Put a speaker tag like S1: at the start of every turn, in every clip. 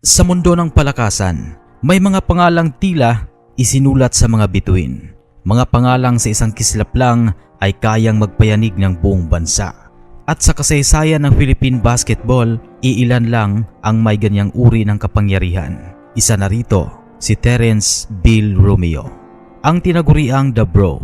S1: Sa mundo ng palakasan, may mga pangalang tila isinulat sa mga bituin. Mga pangalang sa isang kislap lang ay kayang magpayanig ng buong bansa. At sa kasaysayan ng Philippine basketball, iilan lang ang may ganyang uri ng kapangyarihan. Isa na rito, si Terrence Bill Romeo. Ang tinaguriang The Bro.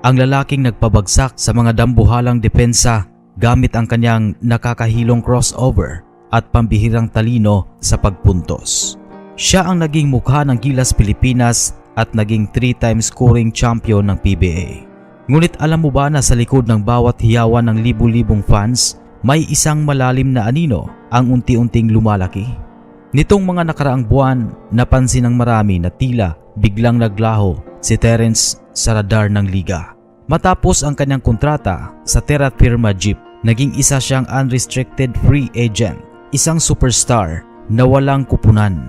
S1: Ang lalaking nagpabagsak sa mga dambuhalang depensa gamit ang kanyang nakakahilong crossover at pambihirang talino sa pagpuntos. Siya ang naging mukha ng Gilas Pilipinas at naging 3-time scoring champion ng PBA. Ngunit alam mo ba na sa likod ng bawat hiyawan ng libu-libong fans, may isang malalim na anino ang unti-unting lumalaki? Nitong mga nakaraang buwan, napansin ng marami na tila biglang naglaho si Terrence sa radar ng liga. Matapos ang kanyang kontrata sa Terra Firma Jeep, naging isa siyang unrestricted free agent, isang superstar na walang kupunan.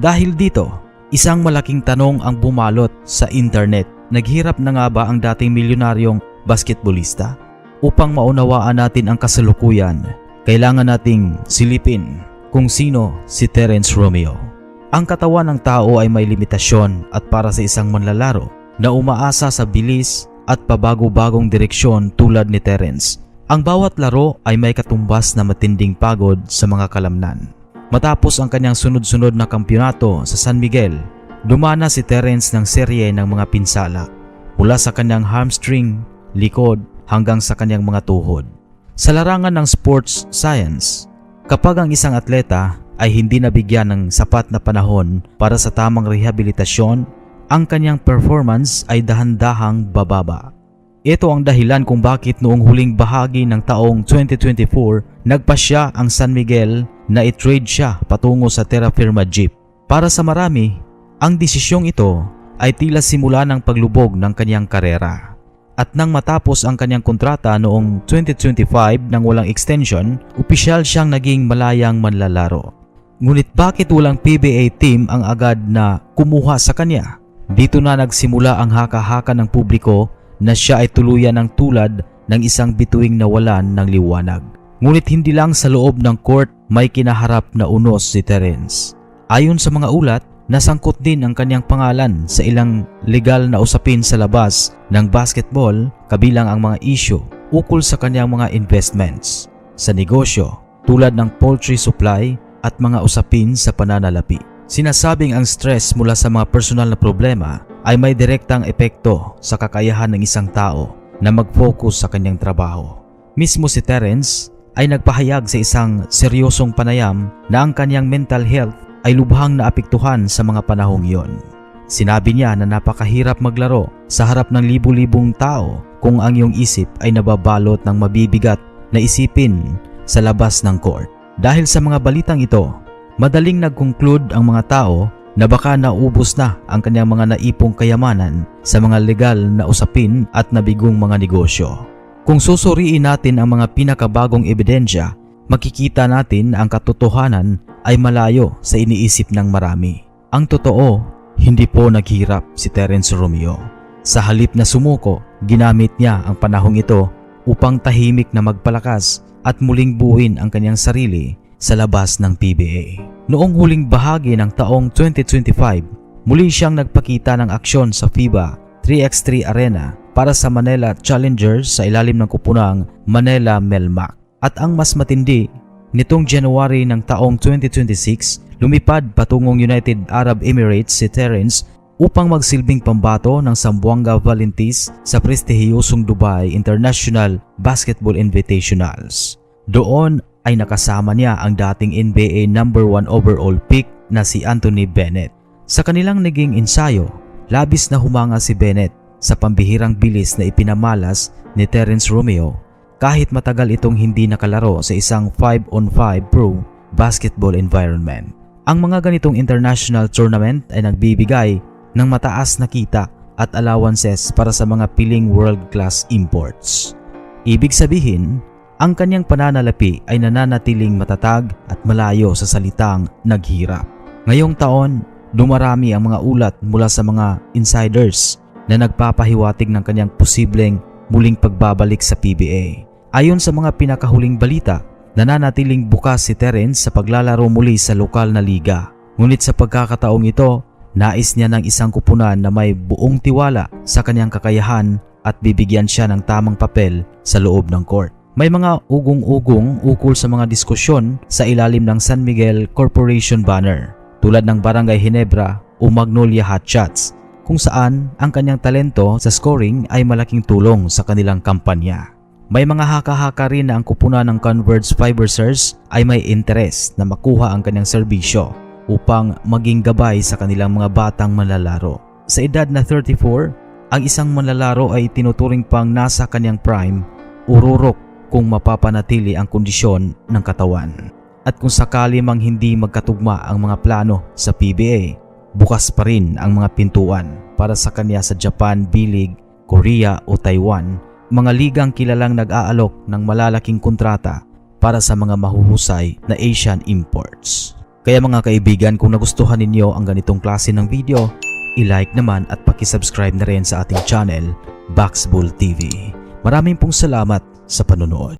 S1: Dahil dito, isang malaking tanong ang bumalot sa internet. Naghirap na nga ba ang dating milyonaryong basketbolista? Upang maunawaan natin ang kasalukuyan, kailangan nating silipin kung sino si Terrence Romeo. Ang katawan ng tao ay may limitasyon at para sa isang manlalaro na umaasa sa bilis at pabago-bagong direksyon tulad ni Terrence, ang bawat laro ay may katumbas na matinding pagod sa mga kalamnan. Matapos ang kanyang sunod-sunod na kampyonato sa San Miguel, dumana si Terrence ng serye ng mga pinsala mula sa kanyang hamstring, likod hanggang sa kanyang mga tuhod. Sa larangan ng sports science, kapag ang isang atleta ay hindi nabigyan ng sapat na panahon para sa tamang rehabilitasyon, ang kanyang performance ay dahan-dahang bababa. Ito ang dahilan kung bakit noong huling bahagi ng taong 2024, nagpasya ang San Miguel na i-trade siya patungo sa Terra Firma Jeep. Para sa marami, ang desisyong ito ay tila simula ng paglubog ng kanyang karera. At nang matapos ang kanyang kontrata noong 2025 nang walang extension, opisyal siyang naging malayang manlalaro. Ngunit bakit walang PBA team ang agad na kumuha sa kanya? Dito na nagsimula ang haka-haka ng publiko na siya ay tuluyan ng tulad ng isang bituing nawalan ng liwanag. Ngunit hindi lang sa loob ng court may kinaharap na unos si Terrence. Ayon sa mga ulat, nasangkot din ang kanyang pangalan sa ilang legal na usapin sa labas ng basketball, kabilang ang mga issue ukol sa kanyang mga investments sa negosyo tulad ng poultry supply at mga usapin sa pananalapi. Sinasabing ang stress mula sa mga personal na problema ay may direktang epekto sa kakayahan ng isang tao na mag-focus sa kanyang trabaho. Mismo si Terrence ay nagpahayag sa isang seryosong panayam na ang kanyang mental health ay lubhang naapektuhan sa mga panahong iyon. Sinabi niya na napakahirap maglaro sa harap ng libu-libong tao kung ang iyong isip ay nababalot ng mabibigat na isipin sa labas ng court. Dahil sa mga balitang ito, madaling nag-conclude ang mga tao na baka naubos na ang kanyang mga naipong kayamanan sa mga legal na usapin at nabigong mga negosyo. Kung susuriin natin ang mga pinakabagong ebidensya, makikita natin ang katotohanan ay malayo sa iniisip ng marami. Ang totoo, hindi po naghirap si Terrence Romeo. Sa halip na sumuko, ginamit niya ang panahong ito upang tahimik na magpalakas at muling buuin ang kanyang sarili sa labas ng PBA. Noong huling bahagi ng taong 2025, muli siyang nagpakita ng aksyon sa FIBA 3x3 Arena para sa Manila Challengers sa ilalim ng kupunang Manila Melmac. At ang mas matindi, nitong January ng taong 2026, lumipad patungong United Arab Emirates si Terrence upang magsilbing pambato ng Zamboanga Valentis sa prestihiyosong Dubai International Basketball Invitationals. Doon ay nakasama niya ang dating NBA number 1 overall pick na si Anthony Bennett. Sa kanilang naging ensayo, labis na humanga si Bennett sa pambihirang bilis na ipinamalas ni Terrence Romeo kahit matagal itong hindi nakalaro sa isang 5-on-5 pro basketball environment. Ang mga ganitong international tournament ay nagbibigay ng mataas na kita at allowances para sa mga piling world-class imports. Ibig sabihin, ang kanyang pananalapi ay nananatiling matatag at malayo sa salitang naghirap. Ngayong taon, dumarami ang mga ulat mula sa mga insiders na nagpapahiwatig ng kanyang posibleng muling pagbabalik sa PBA. Ayon sa mga pinakahuling balita, nananatiling bukas si Terrence sa paglalaro muli sa lokal na liga Ngunit sa pagkakataong ito, nais niya ng isang kupunan na may buong tiwala sa kanyang kakayahan at bibigyan siya ng tamang papel sa loob ng court. May mga ugong-ugong ukol sa mga diskusyon sa ilalim ng San Miguel Corporation banner, tulad ng Barangay Ginebra o Magnolia Hotshots, kung saan ang kanyang talento sa scoring ay malaking tulong sa kanilang kampanya. May mga haka-haka rin na ang kupunan ng Converge Fibersers ay may interes na makuha ang kanyang serbisyo upang maging gabay sa kanilang mga batang manlalaro. Sa edad na 34, ang isang manlalaro ay tinuturing pang nasa kanyang prime o rurok kung mapapanatili ang kondisyon ng katawan. At kung sakali mang hindi magkatugma ang mga plano sa PBA, bukas pa rin ang mga pintuan para sa kanya sa Japan B-League, Korea o Taiwan, mga ligang kilalang nag-aalok ng malalaking kontrata para sa mga mahuhusay na Asian imports. Kaya mga kaibigan, kung nagustuhan ninyo ang ganitong klase ng video, i-like naman at paki-subscribe na rin sa ating channel, Boxbull TV. Maraming pong salamat sa panonood.